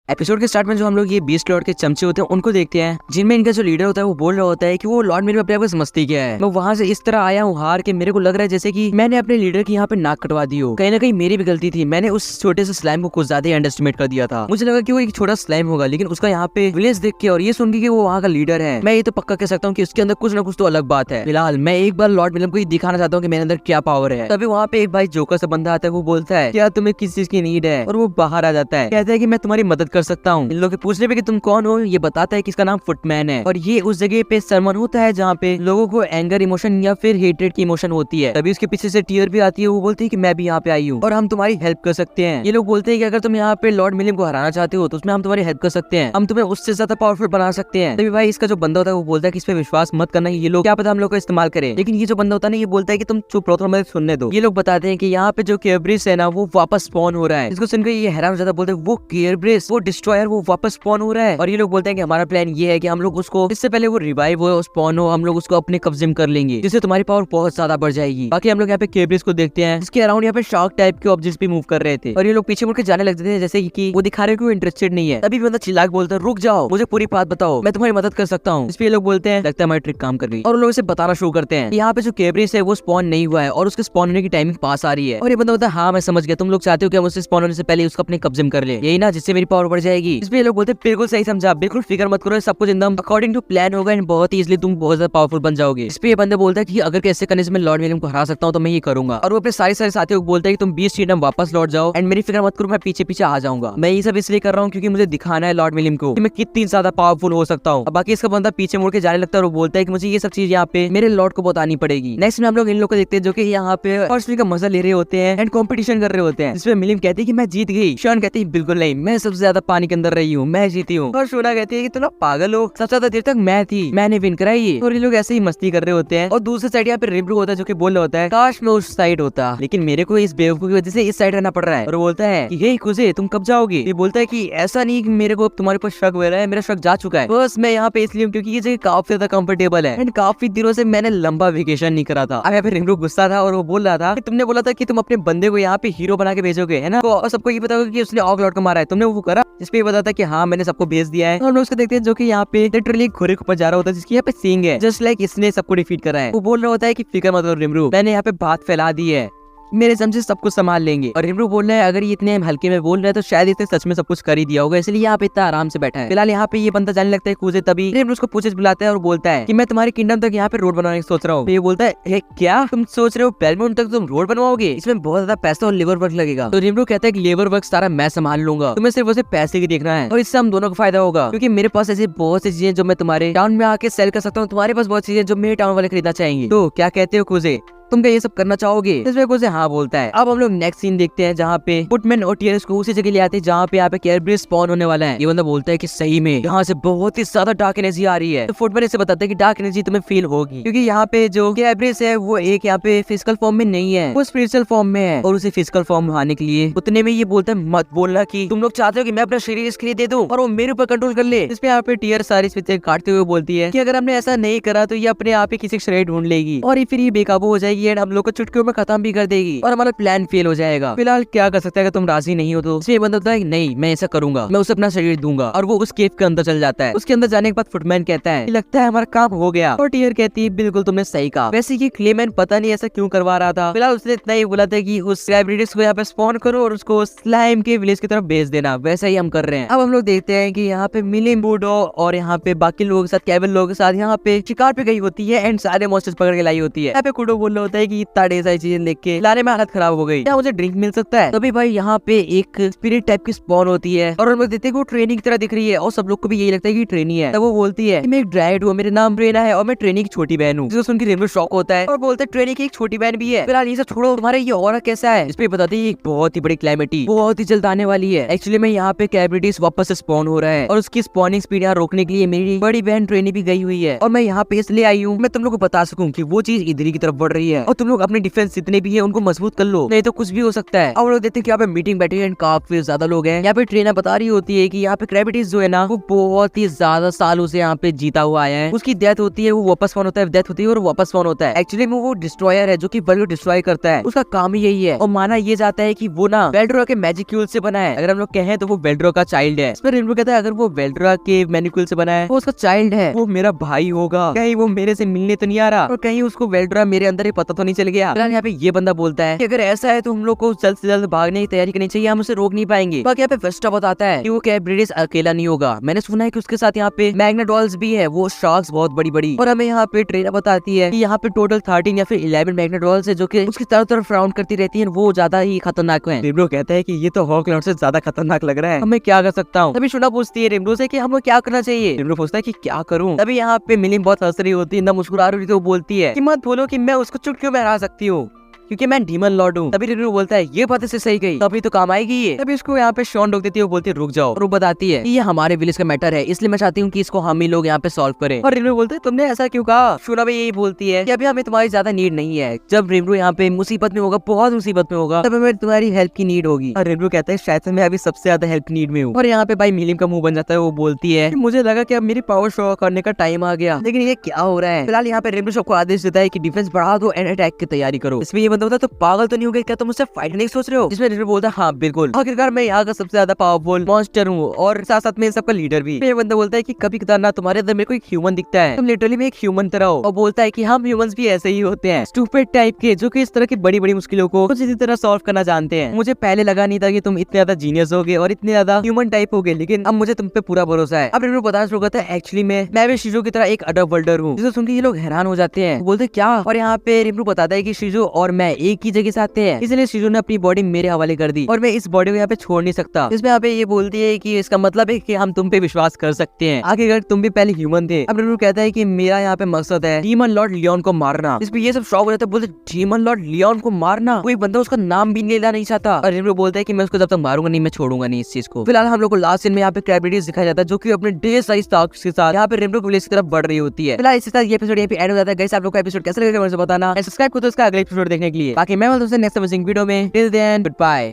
Episode के start में जो हम लोग ये बीस्ट लॉर्ड के चमचे होते हैं उनको देखते हैं, जिनमें इनका जो लीडर होता है वो बोल रहा होता है कि वो लॉर्ड मेरे अपने आप को समझती क्या है। मैं वहां से इस तरह आया हूँ हार के, मेरे को लग रहा है जैसे कि मैंने अपने लीडर की यहाँ पे नाक कटवा दी हो। कहीं ना कहीं मेरी भी गलती थी, मैंने उस छोटे से स्लाइम को कुछ ज्यादा अंडर एस्टिमेट कर दिया था। मुझे लगा कि वो एक छोटा स्लाइम होगा, लेकिन उसका यहाँ पे विलेज देख के और ये सुन के वो वहाँ का लीडर है, मैं ये तो पक्का कह सकता हूँ कि उसके अंदर कुछ ना कुछ तो अलग बात है। फिलहाल मैं एक बार लॉर्ड विलियम को ये दिखाना चाहता हूँ कि मेरे अंदर क्या पावर है। तभी वहाँ पे एक भाई जोकर से बंदा आता है, वो बोलता है क्या तुम्हें किस चीज की नीड है, और वो बाहर आ जाता है, कहता है कि मैं तुम्हारी मदद कर सकता हूँ। इन लोगों के पूछने पे कि तुम कौन हो, ये बताता है कि इसका नाम फुटमैन है और ये उस जगह पे सरमन होता है जहाँ पे लोगों को एंगर इमोशन या फिर हेट्रेड की इमोशन होती है। तभी उसके पीछे से टीयर भी आती है, वो बोलती है कि मैं भी यहाँ पे आई हूँ और हम तुम्हारी हेल्प कर सकते हैं। ये लोग बोलते हैं कि अगर तुम यहाँ पे लॉर्ड विलियम को हराना चाहते हो तो उसमें हम तुम्हारी हेल्प कर सकते हैं, हम तुम्हें उससे ज्यादा पावरफुल बना सकते हैं। तभी भाई इसका जो बंदा होता है वो बोलता है कि इस पे विश्वास मत करना, ये लोग क्या पता हम लोग का इस्तेमाल करें। लेकिन ये जो बंदा होता है ना, ये बोलता है कि तुम चुप रहो, तो हमें सुनने दो। ये लोग बताते हैं कि यहाँ पे जो केयरब्रिस है ना वो वापस स्पॉन हो रहा है। इसको सुनकर ये हैरान हो जाता है, बोलते हैं वो केयरब्रिस, वो डिस्ट्रॉयर, वो वापस स्पॉन हो रहा है। और ये लोग बोलते हैं कि हमारा प्लान ये है कि हम लोग उसको इससे पहले वो रिवाइव हो, स्पॉन हो, हम लोग उसको अपने कब्जे में कर लेंगे, जिससे तुम्हारी पावर बहुत ज्यादा बढ़ जाएगी। बाकी हम लोग यहाँ पे केयरब्रिस को देखते हैं, इसके अराउंड यहाँ पे शार्क टाइप के ऑब्जेक्ट्स भी मूव कर रहे थे और ये लोग पीछे मुड़ के जाने लगते थे, जैसे कि वो दिखा रहे कि वो इंटरेस्टेड नहीं है। तभी बंदा चिल्लाकर बोलता है रुक जाओ, मुझे पूरी बात बताओ, मैं तुम्हारी मदद कर सकता हूँ। इस पे ये लोग बोलते हैं लगता है हमारी ट्रिक काम कर गई, और लोग इसे बताना शुरू करते हैं यहाँ पे जो केयरब्रिस है वो स्पॉन नहीं हुआ है और उसके स्पॉन होने की टाइमिंग पास आ रही है। और ये बंदा बोलता है हाँ मैं समझ गया, तुम लोग चाहते हो कि हम उससे स्पॉन होने से पहले उसको अपने कब्जे में कर ले, यही ना, जिससे मेरी पावर बढ़ जाएगी। इस पे ये लोग बोलते हैं बिल्कुल सही समझा, बिल्कुल फिक्र मत करो, सब कुछ एकदम अकॉर्डिंग टू प्लान होगा एंड बहुत ही इजीली तुम बहुत ज्यादा पावरफुल बन जाओगे। इस पे ये बंदा बोलता है कि अगर कैसे करने से मैं लॉर्ड विलियम को हरा सकता हूँ तो मैं ये करूंगा। और वो अपने सारे साथियों को बोलता है कि तुम बीस्ट किंगडम वापस लौट जाओ एंड मेरी फिक्र मत करो, मैं पीछे पीछे आ जाऊंगा। मैं ये सब इसलिए कर रहा हूँ क्योंकि मुझे दिखाना है लॉर्ड विलियम को कि मैं कितनी ज्यादा पावरफुल हो सकता हूँ। बाकी इसका बंदा पीछे मुड़ के जाने लगता है और वो बोलता है कि मुझे ये सब चीज यहाँ पे मेरे लॉर्ड को बतानी पड़ेगी। नेक्स्ट में हम लोग इन लोग को देखते हैं जो कि यहाँ पे हॉर्स का मजा ले रहे होते हैं एंड कॉम्पिटिशन कर रहे होते हैं, जिसमें मिलिम कहती है कि मैं जीत गई, शॉन कहती है बिल्कुल नहीं, मैं सबसे ज्यादा पानी के अंदर रही हूँ, मैं जीती हूँ, और शोना कहती है कि तुम पागल हो, सबसे ज्यादा देर तक मैं थी, मैंने विन कराई। और ये लोग ऐसे ही मस्ती कर रहे होते हैं और दूसरी साइड यहाँ पे रिब्रू होता है जो कि बोल रहा होता है काश मैं उस साइड होता, लेकिन मेरे को इस बेवकूफ की वजह से इस साइड रहना पड़ रहा है। और बोलता है कि हे कुजे तुम कब जाओगे। ये बोलता है कि ऐसा नहीं कि मेरे को तुम्हारे ऊपर शक हो रहा है, मेरा शक जा चुका है, बस मैं यहाँ पे इसलिए क्योंकि ये जगह काफी ज्यादा कंफर्टेबल है एंड काफी दिनों से मैंने लंबा वेकेशन नहीं करा था। अब यहाँ पे रिब्रू गुस्सा था और वो बोल रहा था कि तुमने बोला था कि तुम अपने बंदे को यहाँ पे हीरो बना के भेजोगे, है ना, तो सबको ये पता होगा कि उसने ऑग लॉर्ड को मारा है, तुमने वो करा। इस पे ये बताता है कि हाँ मैंने सबको भेज दिया है। हम लोग उसको देखते हैं जो कि यहाँ पे लिटरली घोड़े के ऊपर जा रहा होता है जिसकी यहाँ पे सींग है, जस्ट लाइक इसने सबको डिफीट करा है। वो बोल रहा होता है कि फिक्र मत करो रिमरू, मैंने यहाँ पे बात फैला दी है, मेरे समझे सब कुछ संभाल लेंगे। और रिमरू बोल रहा है अगर ये इतने हल्के में बोल रहे हैं तो शायद इसने सच में सब कुछ कर ही दिया होगा, इसलिए यहाँ पे इतना आराम से बैठा है। फिलहाल यहाँ पे ये बंदा जाने लगता है कूजे, तभी रिमरू उसको पूछे बुलाता है और बोलता है कि मैं तुम्हारे किंगडम तक यहाँ पे रोड बनाने की सोच रहा हूँ। तो ये बोलता है क्या तुम सोच रहे हो बेलमोन तक तुम रोड बनवाओगे, इसमें बहुत ज्यादा पैसा और लेबर वर्क लगेगा। तो रिमरू कहता है कि लेबर वर्क सारा मैं संभाल लूंगा, तुम्हें सिर्फ उसे पैसे की देखना है और इससे हम दोनों को फायदा होगा, क्योंकि मेरे पास ऐसी बहुत सी चीजें जो मैं तुम्हारे टाउन में आके सेल कर सकता हूँ, तुम्हारे पास बहुत चीजें जो मेरे टाउन वाले खरीदना चाहेंगे। तो क्या कहते हो कूजे, तुम क्या ये सब करना चाहोगे। इसमें कुछ हाँ बोलता है। अब हम लोग नेक्स्ट सीन देखते हैं जहाँ पे फुटमैन और टीयर्स को उसी जगह ले आते हैं जहाँ पे यहाँ पे केयरब्रिस स्पॉन होने वाला है। ये बंदा बोलता है कि सही में यहाँ से बहुत ही ज्यादा डार्क एनर्जी आ रही है। तो फुटमैन इसे बताता है कि डार्क एनर्जी तुम्हें फील होगी क्योंकि यहाँ पे जो केयरब्रिस है वो एक यहाँ पे फिजिकल फॉर्म में नहीं है, वो स्पिरिचुअल फॉर्म में है और उसे फिजिकल फॉर्म आने के लिए उतने में ये बोलता है मत बोलना कि तुम लोग चाहते हो कि मैं अपना शरीर इसके लिए दे दूं और वो मेरे ऊपर कंट्रोल कर ले। इस पे यहाँ पे टीयर सारी स्विचें काटते हुए बोलती है कि अगर हमने ऐसा नहीं करा तो ये अपने आप ही किसी शरीर ढूंढ लेगी और फिर ये बेकाबू हो जाएगी एंड हम लोग को चुटकियों में खत्म भी कर देगी और हमारा प्लान फेल हो जाएगा। फिलहाल क्या कर सकते हैं, अगर तुम राजी नहीं हो तो इसलिए बंदा होता है नहीं मैं ऐसा करूंगा, मैं उसे अपना शरीर दूंगा और वो उस केव के अंदर चल जाता है। उसके अंदर जाने के बाद फुटमैन कहता है लगता है हमारा काम हो गया और टीयर कहती है बिल्कुल तुमने सही कहा। वैसे ये क्लेमैन पता नहीं ऐसा क्यों करवा रहा था। फिलहाल उसने इतना ही बोला था कि उस सेलिब्रिटीज को यहाँ पे स्पॉन करो और उसको स्लाइम के विलेज की तरफ भेज देना, वैसा ही हम कर रहे हैं। अब हम लोग देखते हैं कि यहाँ पे मिलिम बूडो और यहाँ पे बाकी लोगों के साथ केवल लोगों के साथ यहाँ पे शिकार पे गई होती है एंड सारे मॉन्स्टर्स पकड़ के लाई होती है। यहाँ पे कुडो बोल रहा होता है कि इतना ढेर सारी चीजें देख के लाने में हालत खराब हो गई, क्या मुझे ड्रिंक मिल सकता है। तभी भाई यहाँ पे एक स्पिरिट टाइप की स्पॉन होती है और हम लोग देखते हैं कि वो ट्रेनिंग की तरह दिख रही है और सब लोग को भी यही लगता है कि ट्रेनी है। तब वो बोलती है कि मैं एक ड्राइड हूँ, मेरा नाम रेना है और मैं ट्रेनी की छोटी बहन हूँ। जिसको सुन के रेनबो शॉक होता है और बोलते हैं ट्रेनी की एक छोटी बहन भी है। फिलहाल ये सब छोड़ो, तुम्हारा ये ऑरा कैसा है। इस पे बताते हैं बहुत ही बड़ी क्लाइमेटी बहुत ही जल्द आने वाली है। एक्चुअली में यहाँ पे कैब्रिटीज वापस से स्पॉन हो रहा है और उसकी स्पॉनिंग स्पीड यहाँ रोकने के लिए मेरी बड़ी बहन ट्रेनी भी गई हुई है और मैं यहाँ पे इसलिए आई हूँ मैं तुम लोग को बता सकूं कि वो चीज इधर की तरफ बढ़ रही है है और तुम लोग अपने डिफेंस जितने भी है उनको मजबूत कर लो, नहीं तो कुछ भी हो सकता है। और लोग देखते हैं कि यहाँ पे मीटिंग बैठी है, काफी ज्यादा लोग हैं। यहाँ पे ट्रेनर बता रही होती है कि यहाँ पे ग्रेविटीज जो है ना वो बहुत ही ज्यादा सालों से यहाँ पे जीता हुआ आया है। उसकी डेथ होती है, वो वापस फोन होता है, डेथ होती है और वापस फोन होता है। एक्चुअली में वो डिस्ट्रॉयर है जो कि वर्ल्ड को डिस्ट्रॉय करता है, उसका काम ही यही है। और माना ये जाता है कि वो ना वेल्ड्रा के मैजिक्यूल से बना है। अगर हम लोग कहें तो वो वेल्ड्रा का चाइल्ड है। इस पर रेनबो कहता है अगर वो वेल्ड्रा के मैजिक्यूल से बना है वो उसका चाइल्ड है, वो मेरा भाई होगा, कहीं वो मेरे से मिलने तो नहीं आ रहा और कहीं उसको वेल्ड्रा मेरे अंदर ही पता तो नहीं चल गया। यहाँ पे ये बंदा बोलता है कि अगर ऐसा है तो हम लोग को जल्द से जल्द भागने की तैयारी करनी चाहिए, हम उसे रोक नहीं पाएंगे। बाकी यहाँ पे वेस्टा बताता है कि वो क्या ब्रिटिश अकेला नहीं होगा, मैंने सुना है कि उसके साथ यहाँ पे मैग्नाडॉल्स भी है, वो शार्क्स बहुत बड़ी बड़ी। और हमें यहाँ पे ट्रेनर बताती है कि यहाँ पे टोटल 13 या फिर 11 मैग्नाडॉल्स है जो कि उसकी तरफ राउंड करती रहती है, वो ज्यादा ही खतरनाक है। रेमरो कहता है कि ये तो हॉकलॉर्ड से ज्यादा खतरनाक लग रहा है, मैं क्या कर सकता हूँ। तभी शुना पूछती है रेमरो से कि हमें क्या करना चाहिए। रेमरो पूछता है कि क्या करूँ। तभी यहाँ पे मिलिम बहुत हंस रही होती है, ना मुस्कुरा रही होती है, वो बोलती है कि मत बोलो कि मैं उसको चुटकियों में हरा सकती हूँ क्योंकि मैं डीमन लॉर्ड हूँ। तभी रेनबो बोलता है ये बात से सही गई, तभी तो काम आएगी ये। तभी इसको यहाँ पे शॉन रोक देती है, वो बोलती है रुक जाओ। और वो बताती है कि ये हमारे विलेज का मैटर है, इसलिए मैं चाहती हूँ कि इसको हम ही लोग यहाँ पे सॉल्व करें। और रेनबो बोलते है तुमने ऐसा क्यों कहा। शूना भी यही बोलती है कि अभी हमें तुम्हारी ज्यादा नीड नहीं है, जब रेनबो यहाँ पे मुसीबत में होगा, बहुत मुसीबत में होगा, तब हमें तुम्हारी हेल्प की नीड होगी। और रेनबो कहता है शायद से मैं अभी सबसे ज्यादा हेल्प की नीड में हूँ। और यहाँ पे भाई मिलिम का मुंह बन जाता है, वो बोलती है मुझे लगा कि अब मेरी पावर शो करने का टाइम आ गया, लेकिन ये क्या हो रहा है। फिलहाल यहाँ पे रेनबो सबको आदेश देता है कि डिफेंस बढ़ा दो एंड अटैक की तैयारी करो। इसमें ये बंदा होता है तो पागल तो नहीं हो गए क्या, तुम मुझसे फाइट नहीं सोच रहे हो। जिसमें रेनबो बोलता है हाँ बिल्कुल, आखिरकार मैं यहाँ का सबसे ज्यादा पावरफुल मॉन्स्टर हूँ और साथ साथ में सबका लीडर भी। ये बंदा बोलता है कि कभी कदार ना तुम्हारे अंदर मेरे को एक ह्यूमन दिखता है, तुम लिटरली में एक ह्यूमन तरह हो। और बोलता है कि हम ह्यूमंस भी ऐसे ही होते हैं, स्टूपिड टाइप के, जो कि इस तरह की बड़ी बड़ी मुश्किलों को कुछ इसी तरह सॉल्व करना जानते हैं। मुझे पहले लगा नहीं था कि तुम इतने ज्यादा जीनियस होगे और इतने ज्यादा ह्यूमन टाइप होगे, लेकिन अब मुझे तुम पे पूरा भरोसा है। अब रेनबो बताना शुरू करता है एक्चुअली मैं भी शिजो की तरह एक अडल्ट वर्ल्डर हूँ। जिसे सुन के ये लोग हैरान हो जाते हैं, बोलते क्या। और यहाँ पे रेनबो बताता है कि शिजो और मैं एक ही जगह से आते हैं, इसलिए शिजो ने अपनी बॉडी मेरे हवाले कर दी और मैं इस बॉडी को यहाँ पे छोड़ नहीं सकता। इसमें यहाँ पे ये बोलती है कि इसका मतलब है कि हम तुम पे विश्वास कर सकते हैं, आगे अगर तुम भी पहले ह्यूमन थे। अब रेनबो कहता है कि मेरा यहाँ पे मकसद है डीमन लॉर्ड लियोन को मारना। इस पे ये सब शॉक हो जाते हैं, बोलते डीमन लॉर्ड लियोन को मारना, कोई बंदा उसका नाम भी लेना नहीं चाहता। और रेनबो बोलता है कि मैं उसको जब तक मारूंगा नहीं, मैं छोड़ूंगा नहीं इस चीज को। फिलहाल हम लोग को लास्ट सीन में यहाँ पे कैबिलिटीज दिखाया जाता है जो कि अपने ढेर सारी स्टार्स के साथ यहाँ पे रेनबो विलेज की तरफ बढ़ रही होती है। फिलहाल इसी तरह ये एपिसोड यहाँ पे एंड हो जाता है। गाइस आप लोग का एपिसोड कैसा लगा मुझे बताना, सब्सक्राइब करो इसका अगले एपिसोड देखने के लिए। बाकी मैं तुमसे नेक्स्ट वीडियो में, टिल देन गुड बाय।